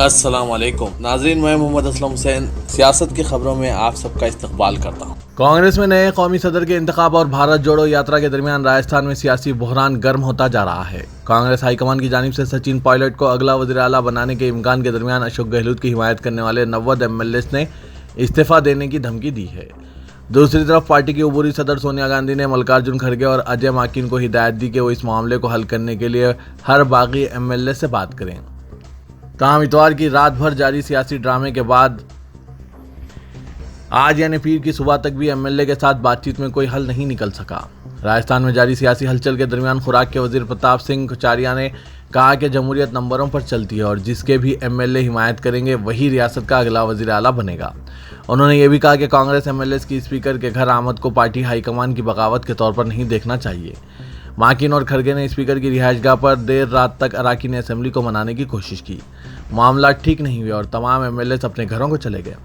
अस्सलाम वालेकुम नाज़रीन, मैं मोहम्मद असलम हुसैन सियासत की खबरों में आप सबका इस्तकबाल करता हूँ। कांग्रेस में नए कौमी सदर के इंतखाब और भारत जोड़ो यात्रा के दरमियान राजस्थान में सियासी बहरान गर्म होता जा रहा है। कांग्रेस हाईकमान की जानिब से सचिन पायलट को अगला वज़ीर आला बनाने के इम्कान के दरमियान अशोक गहलोत की हिमायत करने वाले 90 एमएलए ने इस्तीफा देने की धमकी दी है। दूसरी तरफ पार्टी की उबूरी सदर सोनिया गांधी ने मल्लिकार्जुन खड़गे और अजय माकिन को हिदायत दी कि वो इस मामले को हल करने के लिए हर बागी एमएलए से बात करें। ताहम इतवार की रात भर जारी सियासी ड्रामे के बाद आज यानी पीर की सुबह तक भी एमएलए के साथ बातचीत में कोई हल नहीं निकल सका। राजस्थान में जारी सियासी हलचल के दरमियान खुराक के वजीर प्रताप सिंह कचारिया ने कहा कि जमहूरियत नंबरों पर चलती है और जिसके भी एमएलए हिमायत करेंगे वही रियासत का अगला वजीर आला बनेगा। उन्होंने ये भी कहा कि कांग्रेस एमएलए की स्पीकर के घर आमद को पार्टी हाईकमान की बगावत के तौर पर नहीं देखना चाहिए। माकिन और खड़गे ने स्पीकर की रिहाइशगाह पर देर रात तक अराकीन असेंबली को मनाने की कोशिश की। मामला ठीक नहीं हुआ और तमाम एमएलए अपने घरों को चले गए।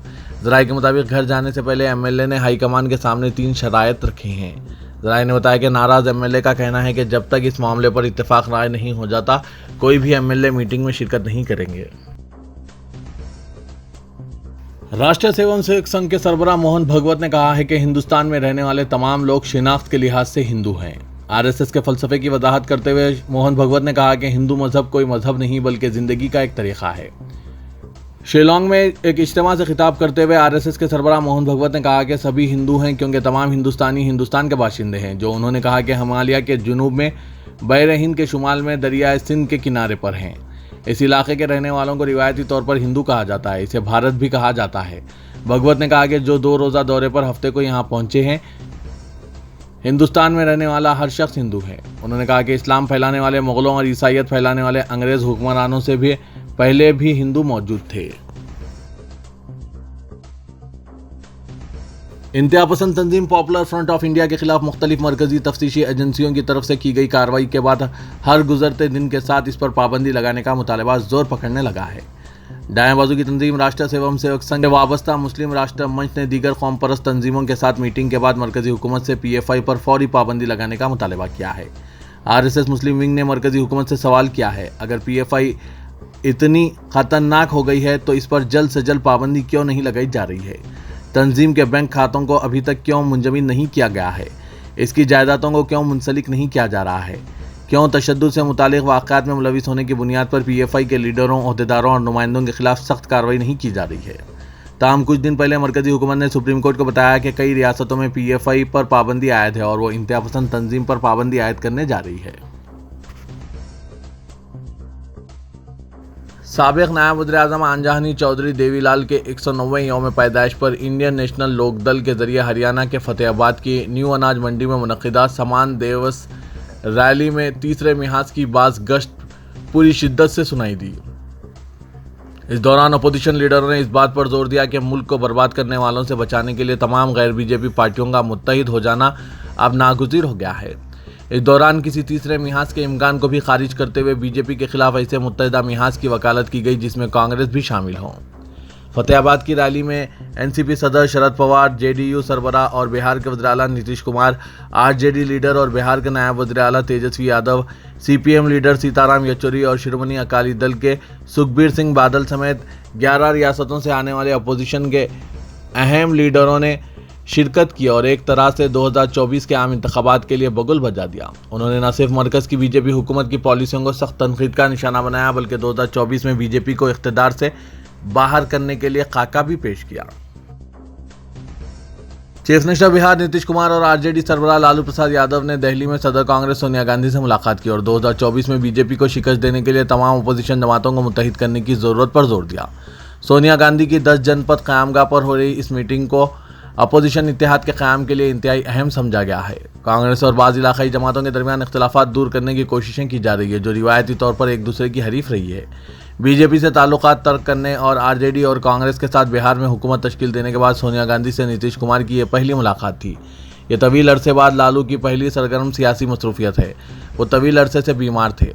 जराये के मुताबिक घर जाने से पहले एमएलए ने हाईकमान के सामने 3 शराइत रखी हैं। जराये ने बताया कि नाराज एमएलए का कहना है कि जब तक इस मामले पर इत्तेफाक राय नहीं हो जाता कोई भी एमएलए मीटिंग में शिरकत नहीं करेंगे। राष्ट्रीय सेवक संघ के सरबराह मोहन भगवत ने कहा है कि हिंदुस्तान में रहने वाले तमाम लोग शिनाख्त के लिहाज से हिंदू हैं। आरएसएस के फलसफे की वजाहत करते हुए मोहन भगवत ने कहा कि हिंदू मजहब कोई मजहब नहीं बल्कि जिंदगी का एक तरीका है। शिलोंग में एक इज्तिमा से खिताब करते हुए आरएसएस के सरबराह मोहन भगवत ने कहा कि सभी हिंदू हैं क्योंकि तमाम हिंदुस्तानी हिंदुस्तान के बाशिंदे हैं। जो उन्होंने कहा कि हिमालय के जुनूब में बहर हिंद के शुमाल में दरियाए सिंध के किनारे पर हैं। इस इलाके के रहने वालों को रिवायती तौर पर हिंदू कहा जाता है, इसे भारत भी कहा जाता है। भगवत ने कहा कि जो 2 रोज़ा दौरे पर हफ्ते को यहाँ पहुंचे हैं, हिंदुस्तान में रहने वाला हर शख्स हिंदू है। उन्होंने कहा कि इस्लाम फैलाने वाले मुगलों और ईसाईयत फैलाने वाले अंग्रेज हुक्मरानों से भी पहले भी हिंदू मौजूद थे। इंतहा पसंद तंजीम पॉपुलर फ्रंट ऑफ इंडिया के खिलाफ मुख्तलिफ मरकजी तफ्तीशी एजेंसियों की तरफ से की गई कार्रवाई के बाद हर गुजरते दिन के साथ इस पर पाबंदी लगाने का मुतालबा जोर पकड़ने लगा है। दाएं बाजू की तंजीम राष्ट्रीय सेवक संघ से वाबस्ता मुस्लिम राष्ट्र मंच ने दीगर कौम परस्त तंजीमों के साथ मीटिंग के बाद मरकजी हुकूमत से पीएफआई पर फौरी पाबंदी लगाने का मुतालबा किया है। आरएसएस मुस्लिम विंग ने मरकजी हुकूमत से सवाल किया है, अगर पीएफआई इतनी खतरनाक हो गई है तो इस पर जल्द से जल्द पाबंदी क्यों नहीं लगाई जा रही है? तंजीम के बैंक खातों को अभी तक क्यों मुंजमद नहीं किया गया है? इसकी जायदादों को क्यों मुंसलिक नहीं किया जा रहा है? क्यों तशद्दुद से मुतालिक वाक़यात में मुलविस होने की बुनियाद पर पीएफआई के लीडरों, ओहदेदारों और नुमाइंदों के खिलाफ सख्त कार्रवाई नहीं की जा रही है? ताहम कुछ दिन पहले मरकजी हुकूमत ने सुप्रीम कोर्ट को बताया कि कई रियासतों में पीएफआई पर पाबंदी आयद है और वो इंतहा पसंद तंजीम पर पाबंदी आयद करने जा रही है। साबिक नायब वज़ीर-ए-आज़म आंजहानी चौधरी देवीलाल के 109वें यौम पैदाइश पर इंडियन नेशनल लोकदल के जरिए हरियाणा के फतेहाबाद की न्यू अनाज मंडी में मुनक़िदा समान दिवस रैली में तीसरे मिहाज की बाज़ गश्त पूरी शिद्दत से सुनाई दी। इस दौरान अपोजिशन लीडरों ने इस बात पर जोर दिया कि मुल्क को बर्बाद करने वालों से बचाने के लिए तमाम गैर बीजेपी पार्टियों का मुत्तहिद हो जाना अब नागुज़ीर हो गया है। इस दौरान किसी तीसरे मिहाज के इम्कान को भी खारिज करते हुए बीजेपी के खिलाफ ऐसे मुत्तहिदा मिहाज की वकालत की गई जिसमें कांग्रेस भी शामिल हों। फतेहाबाद की रैली में एनसीपी सदर शरद पवार, जेडीयू सरबराह और बिहार के वज़ीर आला नीतीश कुमार, आरजेडी लीडर और बिहार के नायब वज़ीर आला तेजस्वी यादव, सीपीएम लीडर सीताराम येचुरी और शिरोमणि अकाली दल के सुखबीर सिंह बादल समेत 11 रियासतों से आने वाले अपोजिशन के अहम लीडरों ने शिरकत की और एक तरह से 2024 के आम इंतखाबात के लिए बगुल बजा दिया। उन्होंने न सिर्फ मरकज़ की बीजेपी हुकूमत की पॉलिसियों को सख्त तनकीद का निशाना बनाया बल्कि 2024 में बीजेपी को इख्तिदार से बाहर करने के लिए खाका भी पेश किया। चीफ मिनिस्टर बिहार नीतीश कुमार और आरजेडी सरबराह लालू प्रसाद यादव ने दिल्ली में सदर कांग्रेस सोनिया गांधी से मुलाकात की और 2024 में बीजेपी को शिकस्त देने के लिए तमाम अपोजिशन जमातों को मुत्तहिद करने की ज़रूरत पर जोर दिया। सोनिया गांधी की 10 जनपद क़यामगाह पर हो रही इस मीटिंग को अपोजिशन इत्तेहाद के क़याम के लिए इंतहाई अहम समझा गया है। कांग्रेस और बाज़ इलाकाई जमातों के दरमियान इख्तिलाफात दूर करने की कोशिशें की जा रही है जो रिवायती तौर पर एक दूसरे की हरीफ रही है। बीजेपी से ताल्लुकात तर्क करने और आरजेडी और कांग्रेस के साथ बिहार में हुकूमत तश्कील देने के बाद सोनिया गांधी से नीतीश कुमार की यह पहली मुलाकात थी। ये तवील अरसे बाद लालू की पहली सरगर्म सियासी मसरूफियत है। वो तवील अरसे से बीमार थे।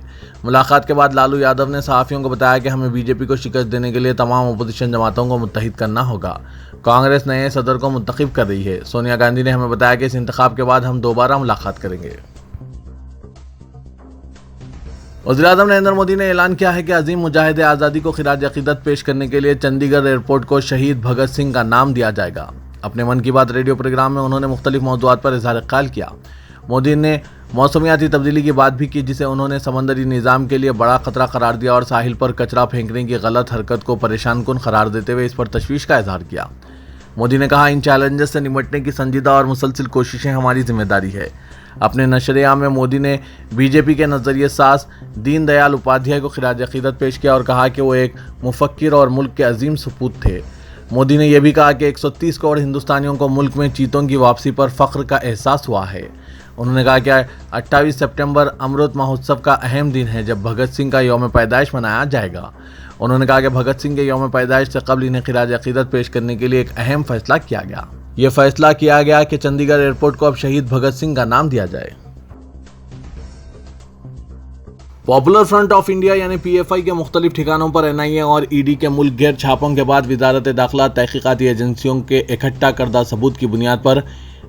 मुलाकात के बाद लालू यादव ने सहाफ़ियों को बताया कि हमें बीजेपी को शिकस्त देने के लिए तमाम अपोजिशन जमातों को मुत्तहिद करना होगा। कांग्रेस नए सदर को मुंतखब कर रही है। सोनिया गांधी ने हमें बताया कि इस इंतखाब के बाद हम दोबारा मुलाकात करेंगे। वज़ीर-ए-आज़म नरेंद्र मोदी ने ऐलान किया है कि अजीम मुजाहिद आज़ादी को खिराज अक़ीदत पेश करने के लिए चंडीगढ़ एयरपोर्ट को शहीद भगत सिंह का नाम दिया जाएगा। अपने मन की बात रेडियो प्रोग्राम में उन्होंने मुख्तलिफ मौज़ूआत पर इज़हार ख्याल किया। मोदी ने मौसमियाती तब्दीली की बात भी की, जिसे उन्होंने समंदरी निज़ाम के लिए बड़ा खतरा करार दिया और साहिल पर कचरा फेंकने की गलत हरकत को परेशानकुन करार देते हुए इस पर तशवीश का इज़हार किया। मोदी ने कहा, इन चैलेंजेस से निपटने की संजीदा और मुसलसिल कोशिशें हमारी जिम्मेदारी है। अपने नशरिया में मोदी ने बीजेपी के नज़रिए साज दीन दयाल उपाध्याय को खिराज अक़ीदत पेश किया और कहा कि वो एक मुफक्किर और मुल्क के अजीम सपूत थे। मोदी ने यह भी कहा कि 130 करोड़ हिंदुस्तानियों को मुल्क में चीतों की वापसी पर फ़ख्र का एहसास हुआ है। उन्होंने कहा कि 28 सितंबर अमृत महोत्सव का अहम दिन है, जब भगत सिंह का यौम पैदाइश मनाया जाएगा। उन्होंने कहा कि भगत सिंह के यौम पैदाइश से कबल इन्हें खिराज अक़ीदत पेश करने के लिए एक अहम फैसला किया गया। यह फैसला किया गया कि चंडीगढ़ एयरपोर्ट को अब शहीद भगत सिंह का नाम दिया जाए। पॉपुलर फ्रंट ऑफ इंडिया यानी PFI के मुख्तलिफ ठिकानों पर NIA और ED के मुल्क गैर छापों के बाद वजारत दाखिला तहकीकाती एजेंसियों के इकट्ठा करदा सबूत की बुनियाद पर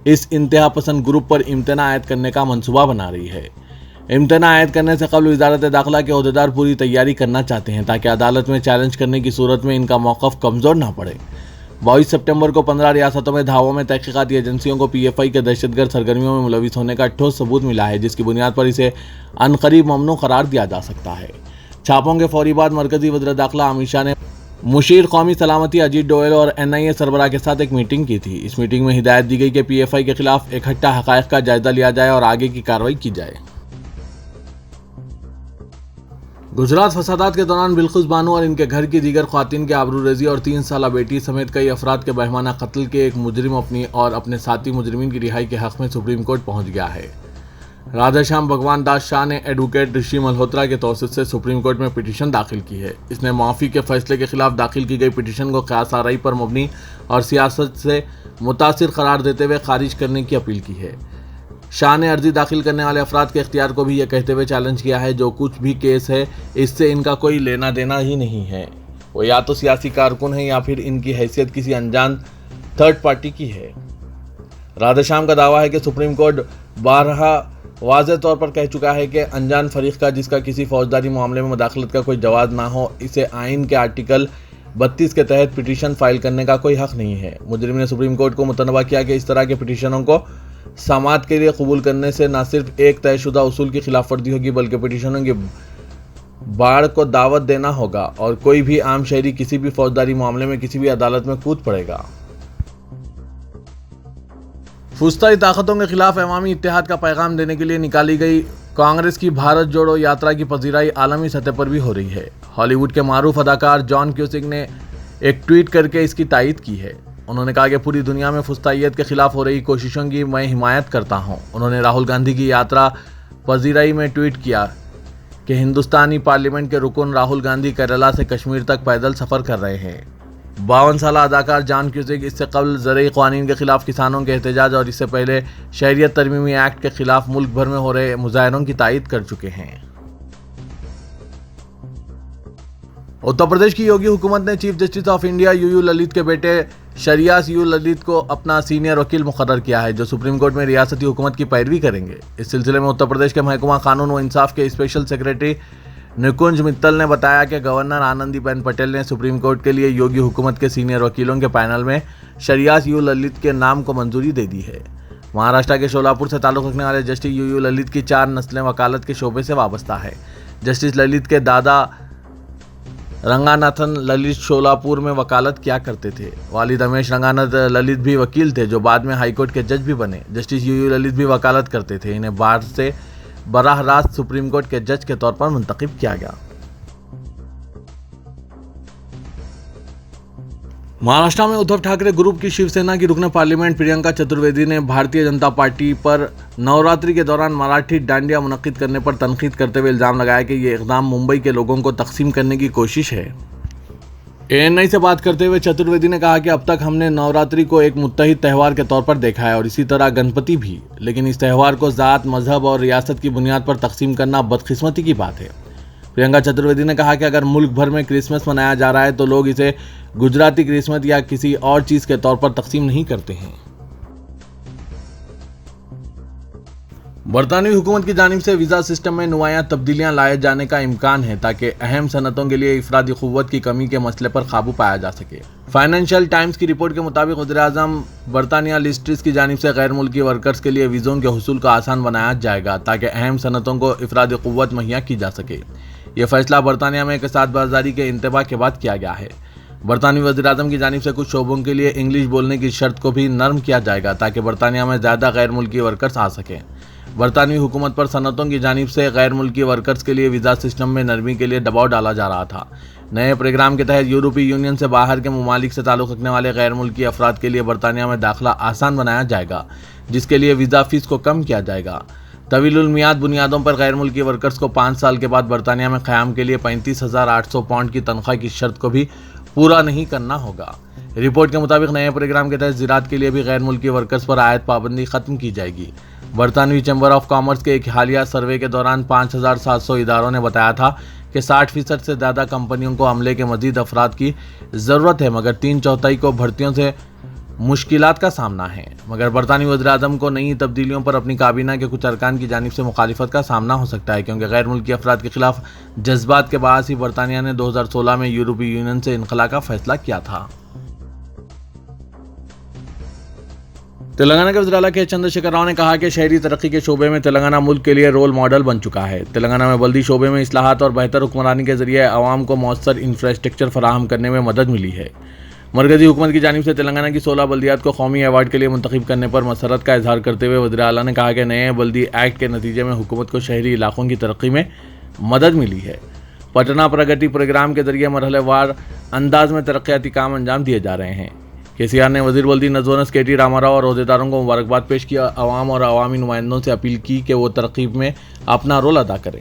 इस इंतहा पसंद ग्रुप पर इम्तना आयद करने का मनसूबा बना रही है। इम्तना आयद करने से कबल वजारत दाखिला के अहदेदार पूरी तैयारी करना चाहते हैं ताकि अदालत में चैलेंज करने की सूरत में इनका मौक़िफ़ कमज़ोर ना पड़े। 22 सितंबर को 15 रियासतों में धावों में तहकीकाती एजेंसियों को PFI के दहशतगर्द सरगर्मियों में मुलविस होने का ठोस सबूत मिला है, जिसकी बुनियाद पर इसे अनकरीब ममनू करार दिया जा सकता है। छापों के फौरी बाद मरकजी वज़ीर दाखिला अमित शाह ने मुशीर कौमी सलामती अजीत डोयल और NIA सरबराह के साथ एक मीटिंग की थी। इस मीटिंग में हिदायत दी गई कि PFI के खिलाफ इकट्ठा हक़ाइक़ का जायजा लिया जाए और आगे की कार्रवाई की जाए। गुजरात फसादात के दौरान बिल्किस बानो और इनके घर की दीगर ख़वातीन के आबरूरेज़ी और 3 साला बेटी समेत कई अफराद के बहमाना कत्ल के एक मुजरिम अपने साथी मुजरिमीन की रिहाई के हक़ में सुप्रीम कोर्ट पहुँच गया है। राधेश्याम भगवान दास शाह ने एडवोकेट ऋषि मल्होत्रा के तौसीत से सुप्रीम कोर्ट में पिटीशन दाखिल की है। इसने माफ़ी के फैसले के खिलाफ दाखिल की गई पिटीशन को क़यास आराई पर मबनी और सियासत से मुतासिर करार देते हुए खारिज करने की अपील की है। शाह ने अर्जी दाखिल करने वाले अफराद के इख्तियार को भी यह कहते हुए चैलेंज किया है, जो कुछ भी केस है इससे इनका कोई लेना देना ही नहीं है। वो या तो सियासी कारकुन है या फिर इनकी हैसियत किसी अनजान थर्ड पार्टी की है। राधेश्याम का दावा है कि सुप्रीम कोर्ट बारहा वाज़ेह तौर पर कह चुका है कि अनजान फरीक का जिसका किसी फौजदारी मामले में मुदाखलत का कोई जवाब ना हो, इसे आइन के आर्टिकल 32 के तहत पिटीशन फाइल करने का कोई हक़ नहीं है। मुजरिम ने सुप्रीम कोर्ट को मुतनबा किया कि इस तरह के पिटीशनों को समाअत के लिए कबूल करने से न सिर्फ एक तयशुदा उसूल की खिलाफ वर्जी होगी, बल्कि पिटीशनों की बाढ़ को दावत देना होगा और कोई भी आम शहरी किसी भी फौजदारी मामले में किसी भी अदालत में कूद पड़ेगा। फुस्ताई ताकतों के खिलाफ अवामी इत्तेहाद का पैगाम देने के लिए निकाली गई कांग्रेस की भारत जोड़ो यात्रा की पजीराई आलमी सतह पर भी हो रही है। हॉलीवुड के मारूफ अदाकार जॉन क्यूसिक ने एक ट्वीट करके इसकी तायीद की है। उन्होंने कहा कि पूरी दुनिया में फुस्ताइयत के खिलाफ हो रही कोशिशों की मैं हिमायत करता हूं। उन्होंने राहुल गांधी की यात्रा पजीराई में ट्वीट किया कि हिंदुस्तानी पार्लियामेंट के रुकन राहुल गांधी केरला से कश्मीर तक पैदल सफ़र कर रहे हैं। 52 साल अदाकार जॉन क्यूसिक इससे कबल ज़रई क़वानीन के खिलाफ किसानों के एहतजाज और इससे पहले शहरियत तरमीमी एक्ट के खिलाफ मुल्क भर में हो रहे मुजाहरों की तायीद कर चुके हैं। उत्तर प्रदेश की योगी हुकूमत ने chief justice of India UU Lalit के बेटे शरियास UU ललित को अपना सीनियर वकील मुकर्रर किया है, जो सुप्रीम कोर्ट में रियासती हुकूमत की पैरवी करेंगे। इस सिलसिले में उत्तर प्रदेश के महकमा कानून व इंसाफ के स्पेशल सेक्रेटरी निकुंज मित्तल ने बताया कि गवर्नर आनंदीबेन पटेल ने सुप्रीम कोर्ट के लिए योगी हुकूमत के सीनियर वकीलों के पैनल में शरियास UU ललित के नाम को मंजूरी दे दी है। महाराष्ट्र के शोलापुर से ताल्लुक़ रखने वाले जस्टिस UU ललित की 4 नस्लें वकालत के शोबे से वाबस्ता है। जस्टिस ललित के दादा रंगानाथन ललित शोलापुर में वकालत किया करते थे। वालिद रमेश रंगानाथ ललित भी वकील थे, जो बाद में हाईकोर्ट के जज भी बने। जस्टिस UU ललित भी वकालत करते थे। इन्हें बाढ़ से बराह रास्त सुप्रीम कोर्ट के जज के तौर पर मुंतखब किया गया। महाराष्ट्र में उद्धव ठाकरे ग्रुप की शिवसेना की रुकन पार्लियामेंट प्रियंका चतुर्वेदी ने भारतीय जनता पार्टी पर नवरात्रि के दौरान मराठी डांडिया मुनक्किद करने पर तनकीद करते हुए इल्ज़ाम लगाया कि ये इक़दाम मुंबई के लोगों को तकसीम करने की कोशिश है। ANI से बात करते हुए चतुर्वेदी ने कहा कि अब तक हमने नवरात्रि को एक मुत्तहिद त्यौहार के तौर पर देखा है और इसी तरह गणपति भी, लेकिन इस त्यौहार को ज़ात, मजहब और रियासत की बुनियाद पर तकसीम करना बदकिस्मती की बात है। प्रियंका चतुर्वेदी ने कहा कि अगर मुल्क भर में क्रिसमस मनाया जा रहा है तो लोग इसे गुजराती क्रिसमस या किसी और चीज़ के तौर पर तकसीम नहीं करते हैं। बरतानवी हुकूमत की जानिब से वीज़ा सिस्टम में नुमायां तब्दीलियां लाए जाने का इम्कान है ताकि अहम सनतों के लिए इफरादी क़ुव्वत की कमी के मसले पर काबू पाया जा सके। फाइनेंशियल टाइम्स की रिपोर्ट के मुताबिक वज़ीर-ए-आज़म बरतानिया लिस्ट्रीज की जानिब से गैर मुल्की वर्कर्स के लिए वीज़ों के हुसूल को आसान बनाया जाएगा ताकि अहम सनतों को इफरादी क़ुव्वत मुहैया की जा सके। यह फैसला बरतानिया में इक़्तिसाद बाज़ारी के इंतबा के बाद किया गया है। बरतानवी वज़ीर-ए-आज़म की जानिब से कुछ शोबों के लिए इंग्लिश बोलने की शर्त को भी नरम किया जाएगा ताकि बरतानिया में ज़्यादा गैर मुल्की वर्कर्स आ सकें। बरतानवी हुकूमत पर सनतों की जानिब से गैर मुल्की वर्कर्स के लिए वीज़ा सिस्टम में नरमी के लिए दबाव डाला जा रहा था। नए प्रोग्राम के तहत यूरोपीय यूनियन से बाहर के ममालिक से ताल्लुक़ रखने वाले गैर मुल्की अफराद के लिए बरतानिया में दाखिला आसान बनाया जाएगा, जिसके लिए वीज़ा फ़ीस को कम किया जाएगा। तवीलुल मियाद बुनियादों पर गैर मुल्की वर्कर्स को 5 साल के बाद बरतानिया में क़याम के लिए 35,800 पाउंड की तनख्वाह की शर्त को भी पूरा नहीं करना होगा। रिपोर्ट के मुताबिक नए प्रोग्राम के तहत ज़राअत के लिए भी गैर मुल्की वर्कर्स पर आयत पाबंदी ख़त्म की जाएगी। बरतानवी चैम्बर ऑफ कॉमर्स के एक हालिया सर्वे के दौरान 5,700 इदारों ने बताया था कि 60% से ज़्यादा कंपनियों को अमले के मज़ीद अफराद की ज़रूरत है, मगर 3/4 को भर्तियों से मुश्किलात का सामना है। मगर बरतानवी वज़ीर-ए-आज़म को नई तब्दीलियों पर अपनी काबीना के कुछ अरकान की जानिब से मुखालिफत का सामना हो सकता है, क्योंकि गैर मुल्की अफराद के खिलाफ जज्बात के बायस ही बरतानिया ने 2016 में यूरोपीय यूनियन से इनखला का फैसला किया था। तेलंगाना के वज़ीर आला के चंद्रशेखर राव ने कहा कि शहरी तरक्की के शोबे में तेलंगाना मुल्क के लिए रोल मॉडल बन चुका है। तेलंगाना में बल्दी शोबे में इस्लाहात और बेहतर हुक्मरानी के जरिए आवाम को मौसर इंफ्रास्ट्रक्चर फराहम करने में मदद मिली है। मरकज़ी हुकूमत की जानिब से तेलंगाना की 16 बल्दियात को कौमी अवार्ड के लिए मुंतखब करने पर मसरत का इजहार करते हुए वज़ीर आला ने कहा कि नए बल्दी एक्ट के नतीजे में हुकूमत को शहरी इलाकों की तरक्की में मदद मिली है। पटना प्रगति प्रोग्राम के जरिए मरहलेवार अंदाज में तरक्याती काम अंजाम दिए जा रहे हैं। KCR ने वज़ीर बल्दी नज़ोनस KT रामाराव और अहदेदारों को मुबारकबाद पेश किया। अवाम और अवामी नुमाइंदों से अपील की कि वो तरक्की में अपना रोल अदा करें।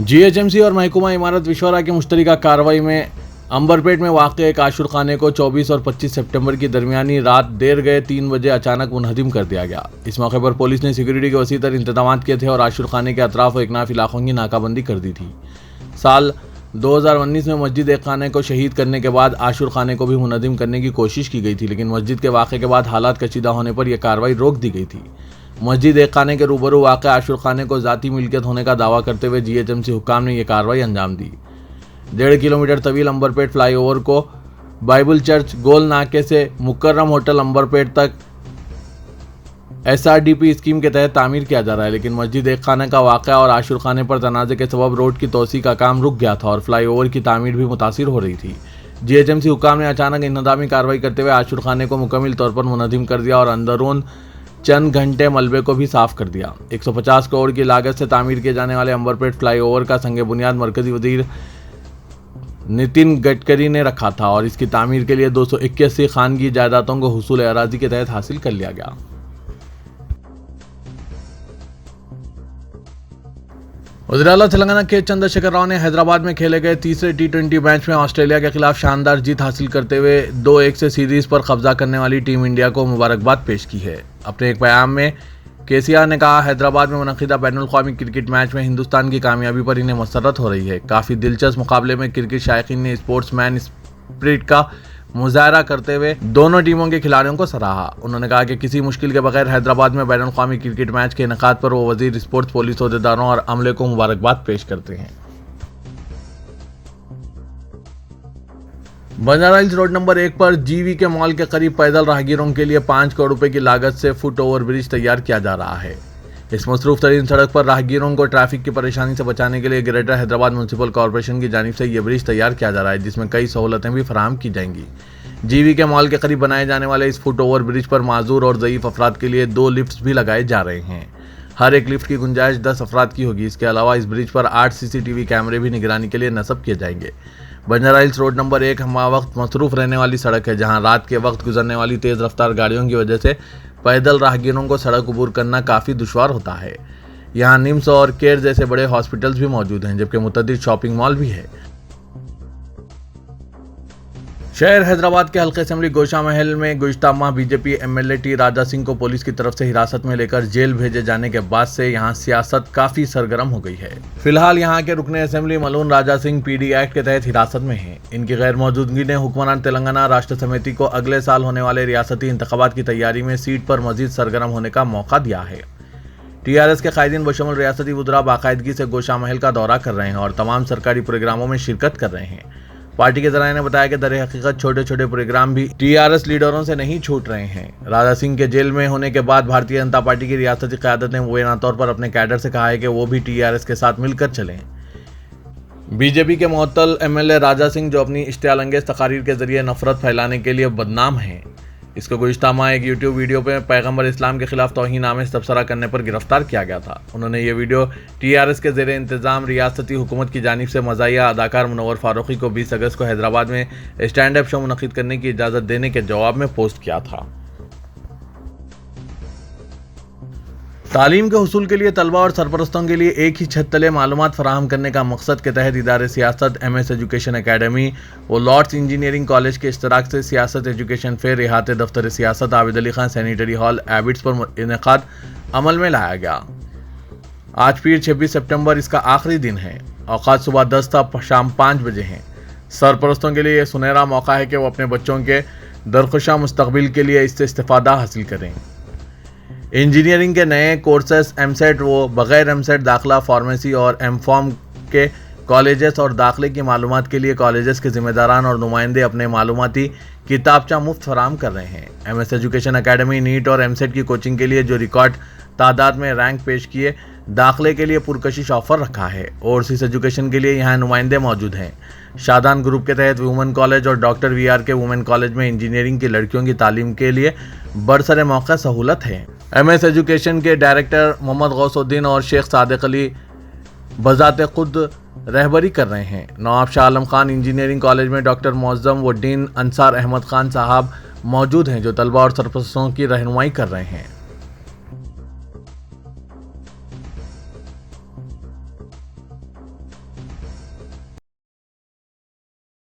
GHMC और महकूमा इमारत विश्वरा की मुश्तरका कार्रवाई में अंबरपेट में वाक़े एक आशुर खाने को 24 और 25 सितंबर की दरमियानी रात देर गए 3 बजे अचानक मुनहदिम कर दिया गया। इस मौके पर पुलिस ने सिक्योरिटी के वसी तर इंतजाम किए थे और आशुर खाने के अतराफ व इकनाफ इलाकों की नाकाबंदी कर दी थी। साल 2019 में मस्जिद एक खाने को शहीद करने के बाद आशुर खाने को भी मुनहदिम करने की कोशिश की गई थी, लेकिन मस्जिद के वाक़े के बाद हालात कशीदा होने पर यह कार्रवाई रोक दी गई थी। मस्जिद एक खाने के रूबरू वाक़े आशुर खाने को ज़ाती मिल्कियत होने का दावा करते हुए GHMC हुक्काम ने यह कार्रवाई अंजाम दी। 1.5 किलोमीटर तवील अंबरपेट फ्लाईओवर को बाइबल चर्च गोल नाके से मुकर्रम होटल अंबरपेट तक SRDP स्कीम के तहत तामीर किया जा रहा है, लेकिन मस्जिद एक खाने का वाक़या और आशुर खाने पर तनाज़े के सबब रोड की तोसी का काम रुक गया था और फ्लाईओवर की तामीर भी मुतासिर हो रही थी। GHMC हुक्काम ने अचानक इंतज़ामी कार्रवाई करते हुए आशुर खाने को मुकम्मल तौर पर मुनहदिम कर दिया और अंदरून चंद घंटे मलबे को भी साफ कर दिया। 150 करोड़ की लागत से तामीर किए जाने वाले अंबरपेट फ्लाईओवर का संग बुनियाद मरकज़ी वज़ीर नितिन गडकरी ने रखा था और इसकी तामीर के लिए 281 खानगी जायदादों को हुसूल अराज़ी के तहत हासिल कर लिया गया। वज़ीर आला तेलंगाना के चंद्रशेखर राव ने हैदराबाद में खेले गए तीसरे T20 मैच में ऑस्ट्रेलिया के खिलाफ शानदार जीत हासिल करते हुए 2-1 से सीरीज़ पर कब्जा करने वाली टीम इंडिया को मुबारकबाद पेश की है। अपने एक बयान में KCR ने कहा, हैदराबाद में मुनक़िदा बैनुल-अक़वामी क्रिकेट मैच में हिंदुस्तान की कामयाबी पर इन्हें मसरत हो रही है। काफ़ी दिलचस्प मुकाबले में क्रिकेट शायकीन ने स्पोर्ट्समैन स्पिरिट का मुजाहरा करते हुए दोनों टीमों के खिलाड़ियों को सराहा। उन्होंने कहा कि किसी मुश्किल के बगैर हैदराबाद में बैनुल-अक़वामी क्रिकेट मैच के इनेकाद पर वो वज़ीर स्पोर्ट्स, पुलिस, अहदेदारों और अमले को मुबारकबाद पेश करते हैं। बंजारा हिल्स रोड नंबर 1 पर GV के मॉल के करीब पैदल राहगीरों के लिए 5 करोड़ रुपए की लागत से फुट ओवर ब्रिज तैयार किया जा रहा है। इस मसरूफ तरीन सड़क पर राहगीरों को ट्रैफिक की परेशानी से बचाने के लिए ग्रेटर हैदराबाद म्यूनसिपल कॉरपोरेशन की जानिब से यह ब्रिज तैयार किया जा रहा है, जिसमें कई सहूलतें भी फराहम की जाएंगी। GV के मॉल के करीब बनाए जाने वाले इस फुट ओवर ब्रिज पर माजूर और ज़ईफ़ अफराद के लिए 2 लिफ्ट्स भी लगाए जा रहे हैं। हर एक लिफ्ट की गुंजाइश 10 अफराद की होगी। इसके अलावा इस ब्रिज पर 8 CCTV कैमरे भी निगरानी के लिए नस्ब किए जाएंगे। बंजारा हिल्स रोड नंबर 1 हमा वक्त मसरूफ रहने वाली सड़क है, जहां रात के वक्त गुजरने वाली तेज़ रफ्तार गाड़ियों की वजह से पैदल राहगीरों को सड़क अबूर करना काफ़ी दुश्वार होता है। यहाँ निम्स और केयर जैसे बड़े हॉस्पिटल्स भी मौजूद हैं, जबकि मुतअद्दिद शॉपिंग मॉल भी है। शहर हैदराबाद के हल्के असेंबली गोशा महल में गुज़िश्ता माह BJP MLA T Raja Singh को पुलिस की तरफ से हिरासत में लेकर जेल भेजे जाने के बाद से यहां सियासत काफी सरगर्म हो गई है। फिलहाल यहां के रुकने assembly मलून Raja Singh PD act के तहत हिरासत में हैं। इनकी गैर मौजूदगी ने हुक्मरान तेलंगाना राष्ट्र समिति को अगले साल होने वाले रियासती इंतखाबात की तैयारी में सीट पर मजीद सरगर्म होने का मौका दिया है। टीआरएस के कायदीन बशमूल रियासती वुज़रा बाकायदगी से गोशा महल का दौरा कर रहे हैं और तमाम सरकारी प्रोग्रामों में शिरकत कर रहे हैं। पार्टी के ज़राए ने बताया कि दर हकीकत छोटे छोटे प्रोग्राम भी टीआरएस लीडरों से नहीं छूट रहे हैं। राजा सिंह के जेल में होने के बाद भारतीय जनता पार्टी की रियासती क़यादत ने मुबैना तौर पर अपने कैडर से कहा है कि वो भी टीआरएस के साथ मिलकर चलें। बीजेपी के मुअत्तल एमएलए राजा सिंह, जो अपनी इश्तियालंगेज़ तकारीर के जरिए नफरत फैलाने के लिए बदनाम हैं, इसको गुज़िश्ता माह एक यूट्यूब वीडियो पे पैगंबर इस्लाम के खिलाफ तौहीन-ए तबसरा करने पर गिरफ्तार किया गया था। उन्होंने ये वीडियो टीआरएस के ज़ेरे इंतज़ाम रियासती हुकूमत की जानिब से मज़ाहिया अदाकार मुनव्वर फारूकी को 20 अगस्त को हैदराबाद में स्टैंड अप शो मुनक़िद करने की इजाज़त देने के जवाब में पोस्ट किया था। तालीम के हुसूल के लिए तलबा और सरपरस्तों के लिए एक ही छत तले मालूमात फराहम करने का मकसद के तहत इदारे सियासत एमएस एजुकेशन एकेडमी व लॉर्ड्स इंजीनियरिंग कॉलेज के इश्तराक से सियासत एजुकेशन फेयर इहाते दफ्तर सियासत आबिद अली खान सैनिटरी हॉल एबिट्स पर इनेकाद अमल में लाया गया। आज पीर 26 सितंबर इसका आखिरी दिन है। औकात सुबह 10 था शाम 5 बजे हैं। सरपरस्तों के लिए यह सुनहरा मौका है कि वो अपने बच्चों के दरख्शा मुस्तकबिल के लिए इससे इस्तिफादा हासिल करें। इंजीनियरिंग के नए कोर्सेस एमसेट व बग़ैर एमसेट दाखिला, फार्मेसी और एमफॉर्म के कॉलेजेस और दाखिले की मालूमात के लिए कॉलेजेस के ज़िम्मेदारान और नुमाइंदे अपने मालूमाती किताबचा मुफ्त फराहम कर रहे हैं। एमएस एजुकेशन एकेडमी नीट और एमसेट की कोचिंग के लिए जो रिकॉर्ड तादाद में रैंक पेश किए, दाखिले के लिए पुरकशिश ऑफर रखा है। ओवरसीज एजुकेशन के लिए यहाँ नुमाइंदे मौजूद हैं। शादान ग्रुप के तहत वुमेन कॉलेज और डॉक्टर वीआर के वुमेन कॉलेज में इंजीनियरिंग की लड़कियों की तालीम के लिए बरसरे मौका सहूलत है। एमएस एजुकेशन के डायरेक्टर मोहम्मद गौसुद्दीन और शेख सादिक अली बजाते खुद रहबरी कर रहे हैं। नवाब शाह आलम खान इंजीनियरिंग कॉलेज में डॉक्टर मुअज़्ज़म व डीन अंसार अहमद खान साहब मौजूद हैं, जो तलबा और सरपरस्तों की रहनुमाई कर रहे हैं।